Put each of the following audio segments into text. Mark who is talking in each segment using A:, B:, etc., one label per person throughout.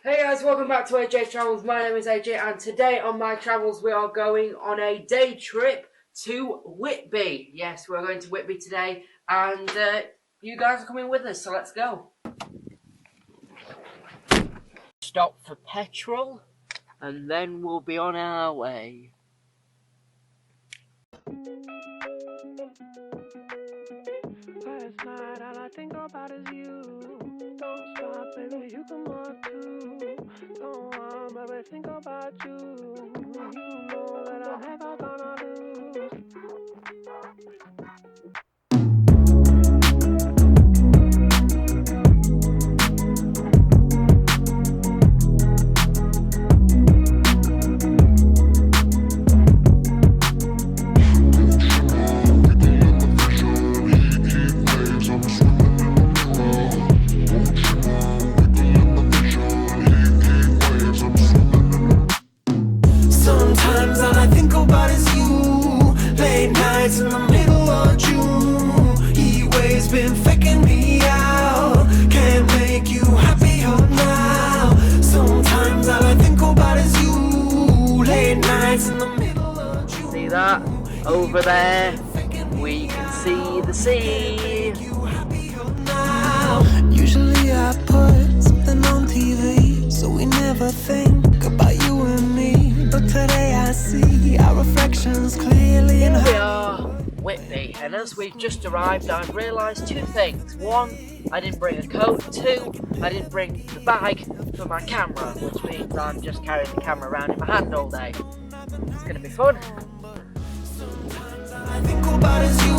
A: Hey guys, welcome back to AJ Travels. My name is AJ and today on my travels we are going on a day trip to Whitby. Yes, we're going to Whitby today and you guys are coming with us, so let's go. Stop for petrol and then we'll be on our way.
B: Last night all I think about is you. Don't stop, baby, you come on too. Don't want, baby, think about you. You know that I'm never gonna lose. Sometimes all I think about is you. Late nights in the middle of June. He waves been faking me out. Can't make you happier now. Sometimes all I think about is you. Late nights in the middle of June.
A: See that? Over there, we can see the sea.
B: Usually I put something on TV, so we never think about you and me. But today I see our reflections clearly in
A: Here we
B: her.
A: are, Whitby, and as we've just arrived I've realised two things. One, I didn't bring a coat. Two, I didn't bring the bag for my camera, which means I'm just carrying the camera around in my hand all day. It's going to be fun.
B: I think about is you.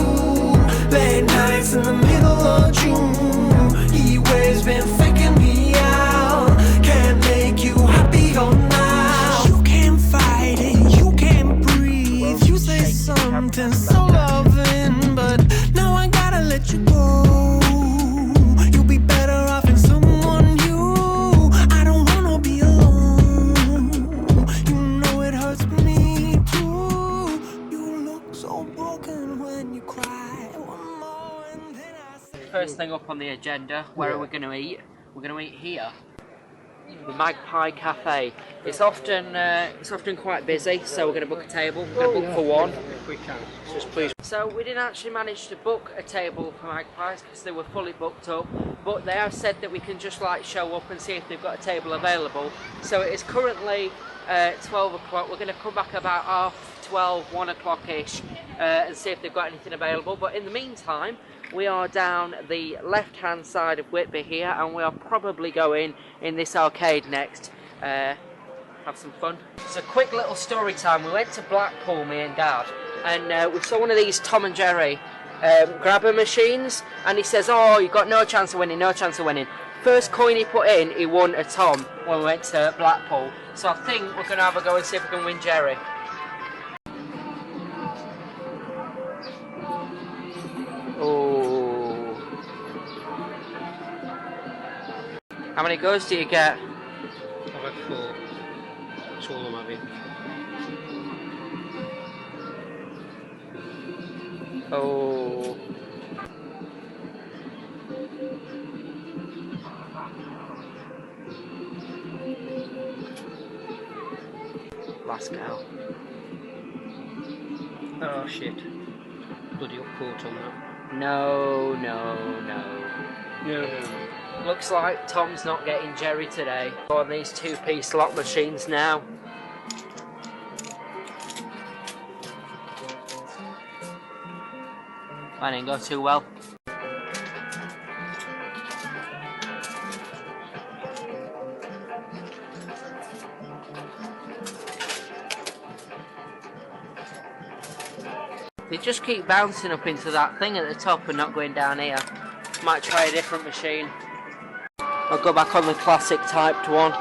B: Late nights in the middle of June. He waves been faking me out. Can't make you happier now. You can't fight it, you can't breathe. You say something so loving, but now I gotta let you go. You'll be better off in someone new. I don't wanna be alone. You know it hurts me too. You look so broken when you cry. One more and then I say.
A: First thing up on the agenda, where are we going to eat? We're going to eat here, the Magpie Cafe. It's often quite busy, so we're going to book a table. We're going to book for one.
C: If we can, just please.
A: So we didn't actually manage to book a table for Magpies because they were fully booked up, but they have said that we can just like show up and see if they've got a table available. So it is currently 12 o'clock. We're going to come back about 12, 1 o'clock-ish and see if they've got anything available. But in the meantime, we are down the left-hand side of Whitby here, and we are probably going in this arcade next. Have some fun. It's a quick little story time. We went to Blackpool, me and Dad, and we saw one of these Tom and Jerry grabber machines, and he says, "Oh, you've got no chance of winning, no chance of winning." First coin he put in, he won a Tom when we went to Blackpool. So I think we're going to have a go and see if we can win Jerry. Oh. How many goes do you get?
C: I've had 4. That's all I'm having.
A: Oh. Last cow.
C: Oh shit. Bloody up court on that.
A: No.
C: No.
A: Looks like Tom's not getting Jerry today. On these 2-piece slot machines now. That didn't go too well. They just keep bouncing up into that thing at the top and not going down here. Might try a different machine. I'll go back on the classic typed one.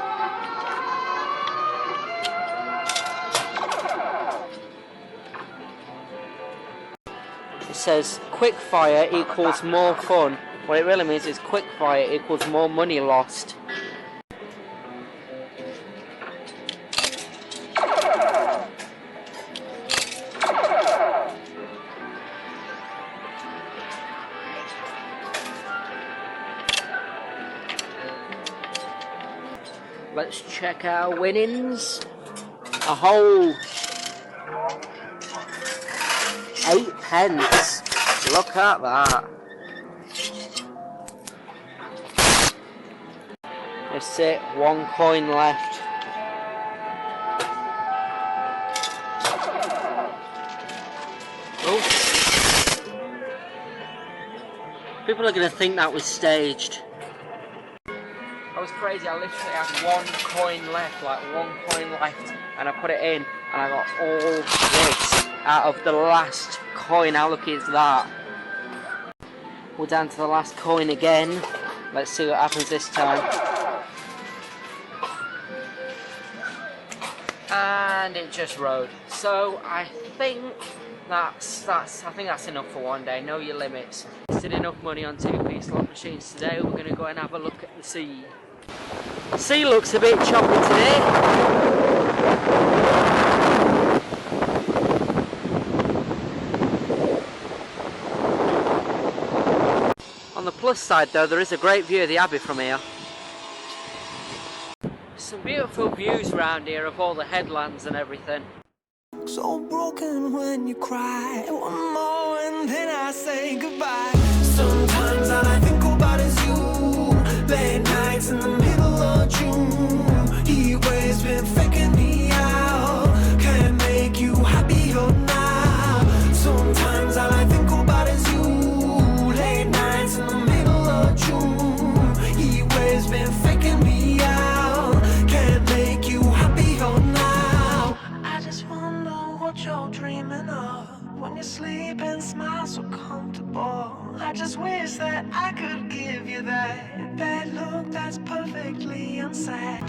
A: It says quick fire equals more fun. What it really means is quick fire equals more money lost. Let's check our winnings. A whole 8 pence. Look at that. That's it, 1 coin left. Oh. People are going to think that was staged. I was crazy, I literally had 1 coin left, like 1 coin left, and I put it in, and I got all this out of the last coin. How lucky is that? We're down to the last coin again. Let's see what happens this time. And it just rode. So I think that's enough for one day. Know your limits. Wasted enough money on 2p slot machines today. We're going to go and have a look at the sea. The sea looks a bit choppy today. On the plus side though, there is a great view of the Abbey from here. Some beautiful views around here of all the headlands and everything.
B: So broken when you cry. One more and then I say goodbye. Sometimes all I think about is you. Late nights in the middle of June. He always been faking me out. Can't make you happier now. Sometimes all I think about is you. Late nights in the middle of June. He always been faking me out. Can't make you happier now. I just wonder what you're dreaming of when you sleep and smile so comfortable. I just wish that I could give you that look that's perfectly unsaid.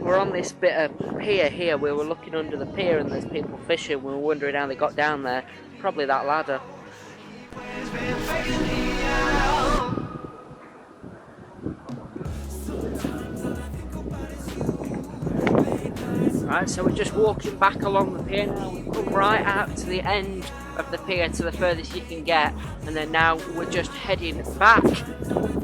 A: We're on this bit of pier here. We were looking under the pier and there's people fishing. We were wondering how they got down there. Probably that ladder. Right, so we're just walking back along the pier now. We've come right out to the end of the pier, to the furthest you can get, and then now we're just heading back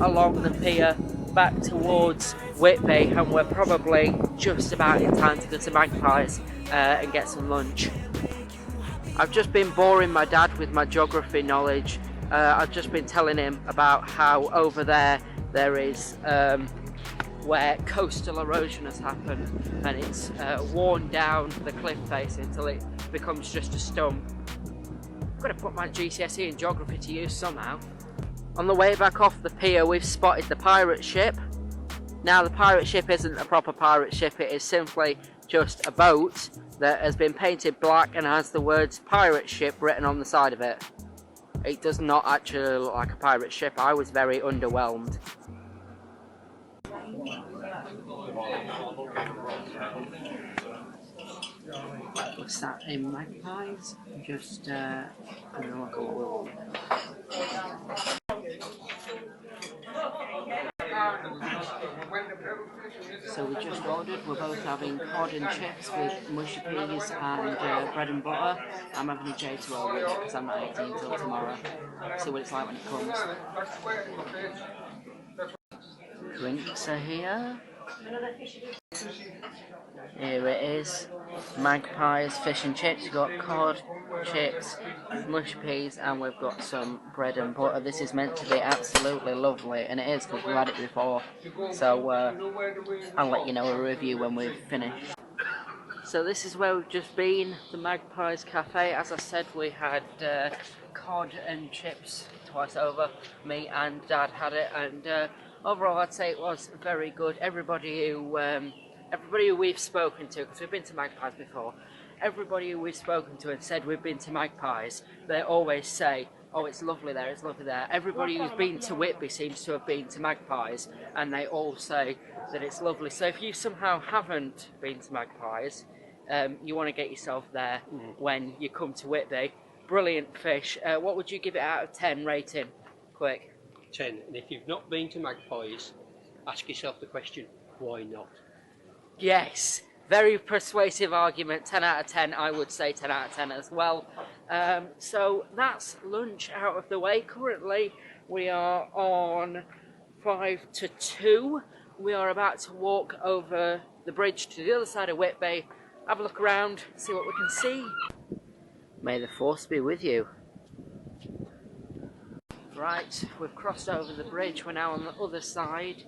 A: along the pier, back towards Whitby, and we're probably just about in time to go to Magpies and get some lunch. I've just been boring my dad with my geography knowledge. I've just been telling him about how over there is where coastal erosion has happened, and it's worn down the cliff face until it becomes just a stump. I've got to put my GCSE in geography to use somehow. On the way back off the pier, we've spotted the pirate ship. Now the pirate ship isn't a proper pirate ship, it is simply just a boat that has been painted black and has the words pirate ship written on the side of it. It does not actually look like a pirate ship. I was very underwhelmed. We're sat in Magpies, just having a look at what So we just ordered. We're both having cod and chips with mushy peas and bread and butter. I'm having a J2 because I'm not eating until tomorrow. See what it's like when it comes. Drinks are here. Here it is. Magpies fish and chips. We've got cod, chips, mush peas, and we've got some bread and butter. This is meant to be absolutely lovely, and it is because we've had it before. So I'll let you know a review when we've finished. So this is where we've just been, the Magpies Cafe. As I said, we had cod and chips twice over. Me and Dad had it, and overall I'd say it was very good. Everybody who we've spoken to, because we've been to Magpies before, everybody who we've spoken to and said we've been to Magpies, they always say, oh, it's lovely there, it's lovely there. Everybody who's been to Whitby seems to have been to Magpies, and they all say that it's lovely. So if you somehow haven't been to Magpies, you want to get yourself there when you come to Whitby. Brilliant fish. What would you give it out of 10 rating? Quick.
C: 10. And if you've not been to Magpies, ask yourself the question, why not?
A: Yes, very persuasive argument. 10 out of 10. I would say 10 out of 10 as well. So that's lunch out of the way. Currently we are on 5 to 2. we are about to walk over the bridge to the other side of Whitby, have a look around, see what we can see. May the force be with you. Right, we've crossed over the bridge, we're now on the other side,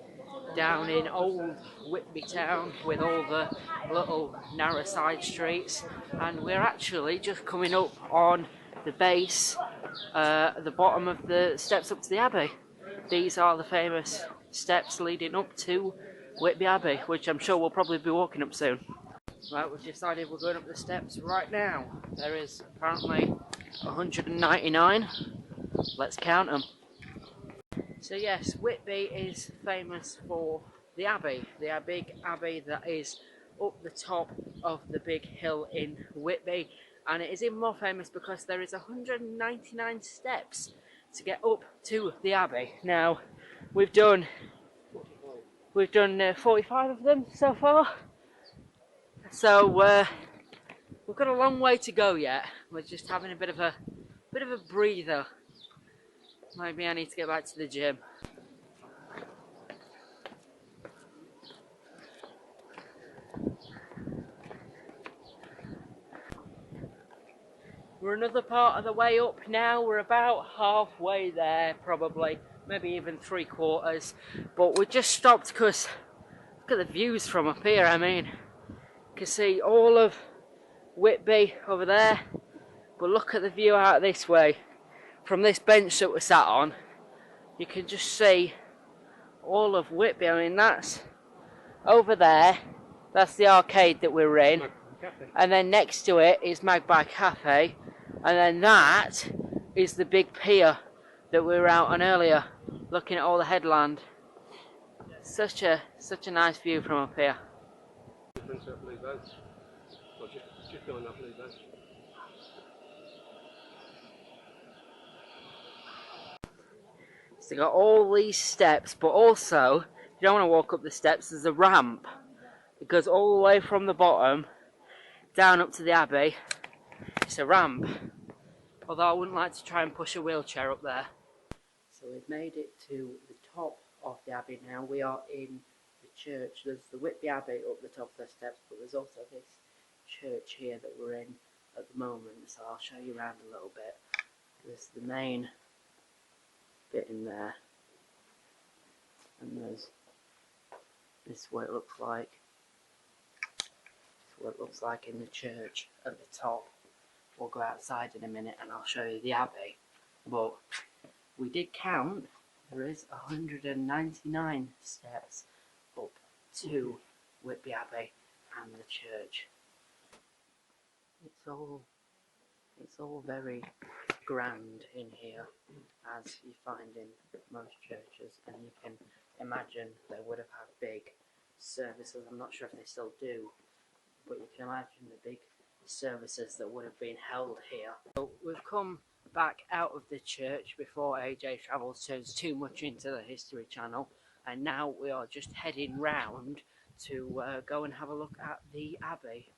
A: down in old Whitby town with all the little narrow side streets, and we're actually just coming up on the base, the bottom of the steps up to the Abbey. These are the famous steps leading up to Whitby Abbey, which I'm sure we'll probably be walking up soon. Right, we've decided we're going up the steps right now. There is apparently 199. Let's count them. So yes, Whitby is famous for the Abbey, the big Abbey that is up the top of the big hill in Whitby, and it is even more famous because there is 199 steps to get up to the Abbey. Now, we've done 45 of them so far, so we've got a long way to go yet. We're just having a bit of a breather. Maybe I need to get back to the gym. We're another part of the way up now. We're about halfway there, probably, maybe even 3/4. But we just stopped because look at the views from up here. I mean, you can see all of Whitby over there, but look at the view out this way. From this bench that we're sat on, you can just see all of Whitby. I mean, that's over there, that's the arcade that we're in, and then next to it is Magpies Cafe, and then that is the big pier that we were out on earlier, looking at all the headland. Such a nice view from up here.
C: Just going up blue boat.
A: So you got all these steps, but also, if you don't want to walk up the steps, there's a ramp. It goes all the way from the bottom down up to the Abbey. It's a ramp. Although I wouldn't like to try and push a wheelchair up there. So we've made it to the top of the Abbey now. We are in the church. There's the Whitby Abbey up the top of the steps, but there's also this church here that we're in at the moment. So I'll show you around a little bit. There's the main bit in there, and there's this is what it looks like. This is what it looks like in the church at the top. We'll go outside in a minute and I'll show you the Abbey, but we did count, there is 199 steps up to Whitby Abbey and the church. It's all very grand in here, as you find in most churches, and you can imagine they would have had big services. I'm not sure if they still do, but you can imagine the big services that would have been held here. So we've come back out of the church before AJ Travels turns too much into the History Channel, and now we are just heading round to go and have a look at the Abbey.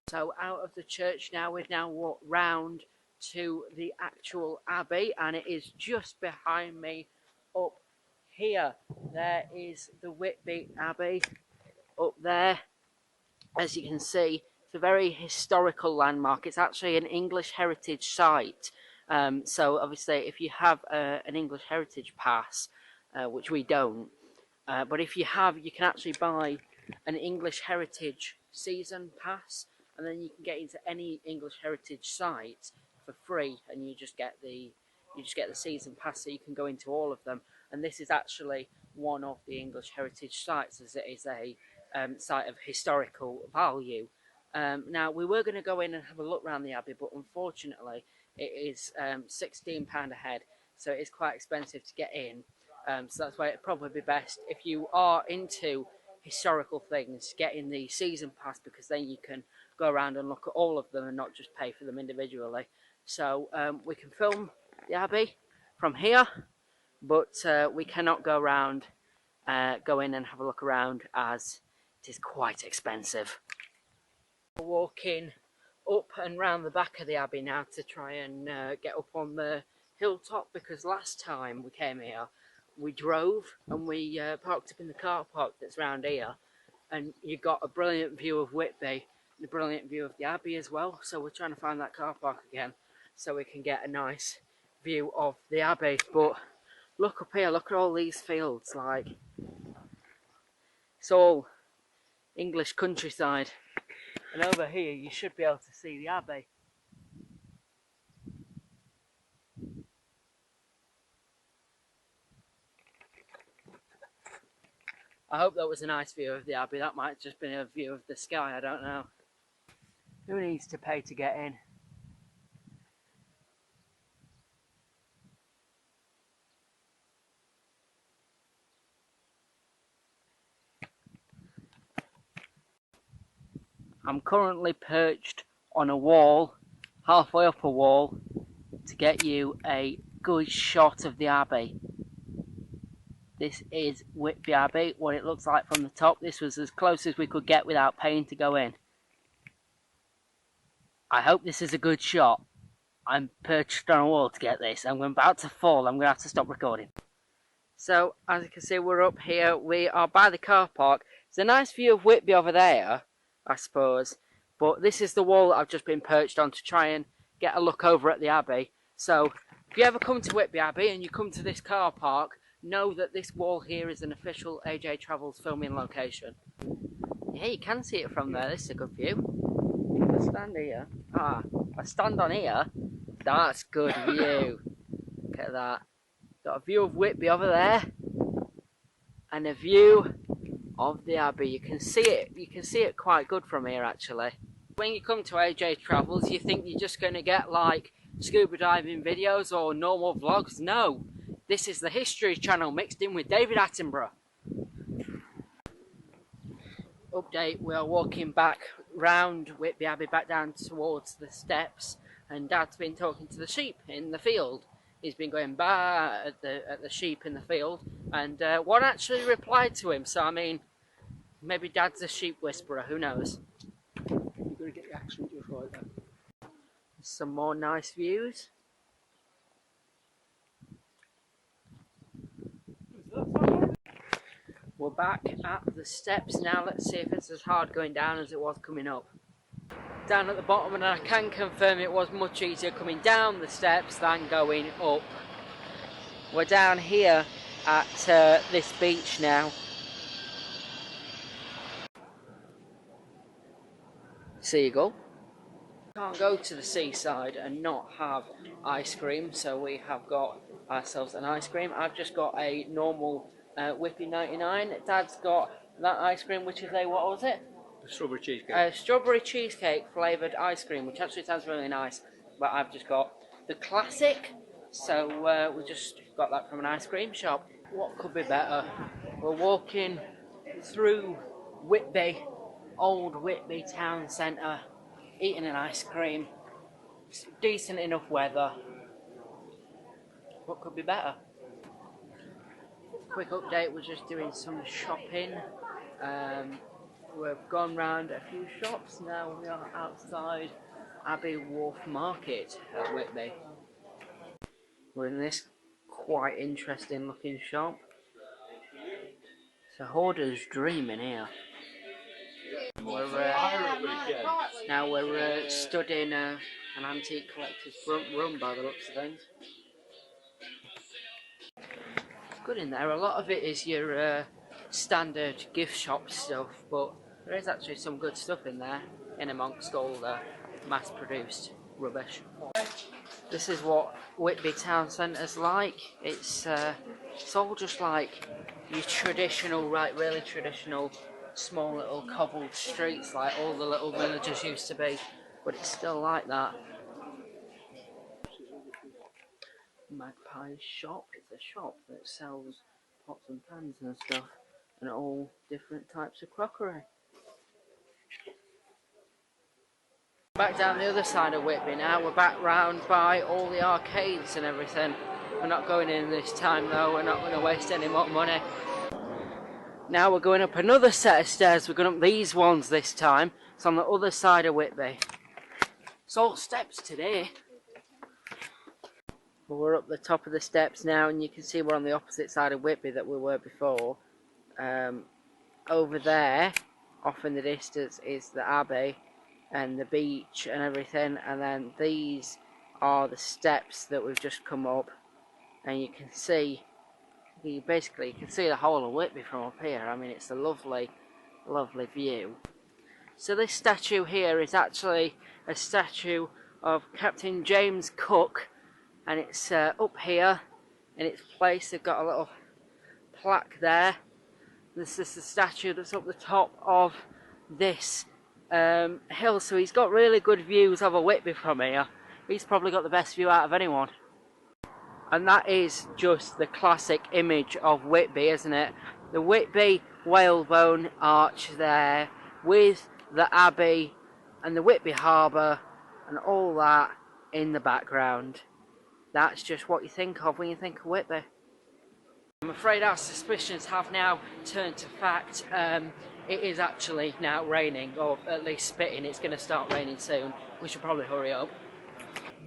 A: So out of the church now, we've now walked round to the actual Abbey, and it is just behind me up here. There is the Whitby Abbey up there. As you can see, it's a very historical landmark. It's actually an English heritage site. So obviously if you have an English heritage pass, which we don't, but if you have, you can actually buy an English heritage season pass, and then you can get into any English heritage site for free, and you just get the season pass, so you can go into all of them. And this is actually one of the English heritage sites, as it is a site of historical value. Now, we were going to go in and have a look around the Abbey, but unfortunately it is £16 a head, so it is quite expensive to get in. So that's why it'd probably be best, if you are into historical things, getting the season pass, because then you can go around and look at all of them and not just pay for them individually. So we can film the Abbey from here, but we cannot go around, go in and have a look around, as it is quite expensive. Walking up and round the back of the Abbey now to try and get up on the hilltop, because last time we came here we drove and we parked up in the car park that's round here, and you got a brilliant view of Whitby and a brilliant view of the Abbey as well. So we're trying to find that car park again so we can get a nice view of the Abbey. But look up here, look at all these fields, like it's all English countryside, and over here you should be able to see the Abbey. I hope that was a nice view of the Abbey. That might have just been a view of the sky, I don't know. Who needs to pay to get in? I'm currently perched on a wall, halfway up a wall, to get you a good shot of the Abbey. This is Whitby Abbey, what it looks like from the top. This was as close as we could get without paying to go in. I hope this is a good shot. I'm perched on a wall to get this. I'm about to fall. I'm going to have to stop recording. So, as you can see, we're up here. We are by the car park. It's a nice view of Whitby over there, I suppose. But this is the wall that I've just been perched on to try and get a look over at the Abbey. So, if you ever come to Whitby Abbey and you come to this car park, know that this wall here is an official AJ Travels filming location. Yeah, you can see it from there. This is a good view. I stand here. I stand on here. That's good view. Look at that. Got a view of Whitby over there, and a view of the Abbey. You can see it. You can see it quite good from here, actually. When you come to AJ Travels, you think you're just going to get like scuba diving videos or normal vlogs. No. This is the History Channel mixed in with David Attenborough. Update, we are walking back round Whitby Abbey, back down towards the steps, and Dad's been talking to the sheep in the field. He's been going by at the sheep in the field, and one actually replied to him, so I mean, maybe Dad's a sheep whisperer, who knows.
C: You've got to get the accent just right then.
A: Some more nice views. We're back at the steps now. Let's see if it's as hard going down as it was coming up. Down at the bottom, and I can confirm it was much easier coming down the steps than going up. We're down here at this beach now. Seagull. Can't go to the seaside and not have ice cream, so we have got ourselves an ice cream. I've just got a normal Whitby 99. Dad's got that ice cream, which is a, what was it?
C: Strawberry cheesecake.
A: Strawberry cheesecake flavoured ice cream, which actually sounds really nice. But I've just got the classic, so we just got that from an ice cream shop. What could be better? We're walking through Whitby, old Whitby town centre, eating an ice cream. It's decent enough weather. What could be better? Quick update, we're just doing some shopping. We've gone round a few shops. Now we are outside Abbey Wharf Market at Whitby. We're in this quite interesting looking shop. It's a hoarder's dream in here. Now we're studying an antique collector's room by the looks of things. Good in there. A lot of it is your standard gift shop stuff, but there is actually some good stuff in there, in amongst all the mass-produced rubbish. This is what Whitby town centre's like. It's all just like your traditional, right, really traditional, small little cobbled streets like all the little villages used to be, but it's still like that. Magpies shop. It's a shop that sells pots and pans and stuff, and all different types of crockery. Back down the other side of Whitby now. We're back round by all the arcades and everything. We're not going in this time though. We're not going to waste any more money. Now we're going up another set of stairs. We're going up these ones this time. It's on the other side of Whitby. It's all steps today. Well, we're up the top of the steps now, and you can see we're on the opposite side of Whitby that we were before. Over there, off in the distance, is the Abbey and the beach and everything, and then these are the steps that we've just come up, and you can see, you can see the whole of Whitby from up here. I mean, it's a lovely, lovely view. So this statue here is actually a statue of Captain James Cook, and it's up here in its place. They've got a little plaque there. This is the statue that's up the top of this hill, so he's got really good views over Whitby from here. He's probably got the best view out of anyone. And that is just the classic image of Whitby, isn't it? The Whitby whalebone arch there, with the Abbey and the Whitby Harbour and all that in the background. That's just what you think of when you think of Whitby. I'm afraid our suspicions have now turned to fact. It is actually now raining, or at least spitting. It's going to start raining soon. We should probably hurry up.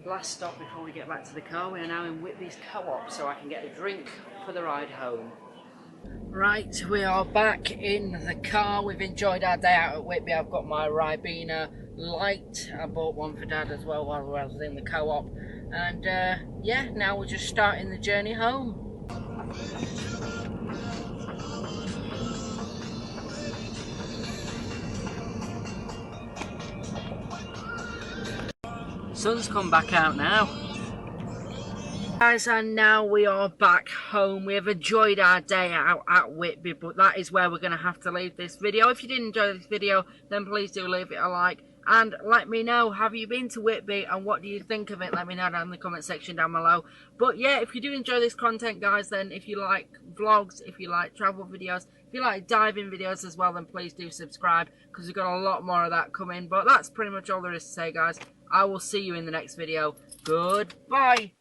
A: Last stop before we get back to the car. We are now in Whitby's Co-op, so I can get a drink for the ride home. Right, we are back in the car. We've enjoyed our day out at Whitby. I've got my Ribena light. I bought one for Dad as well while I was in the Co-op. And yeah, now we're just starting the journey home. Sun's come back out now. Guys, and now we are back home. We have enjoyed our day out at Whitby, but that is where we're going to have to leave this video. If you did enjoy this video, then please do leave it a like. And let me know, have you been to Whitby and what do you think of it? Let me know down in the comment section down below. But yeah, if you do enjoy this content, guys, then if you like vlogs, if you like travel videos, if you like diving videos as well, then please do subscribe, because we've got a lot more of that coming. But that's pretty much all there is to say, guys. I will see you in the next video. Goodbye.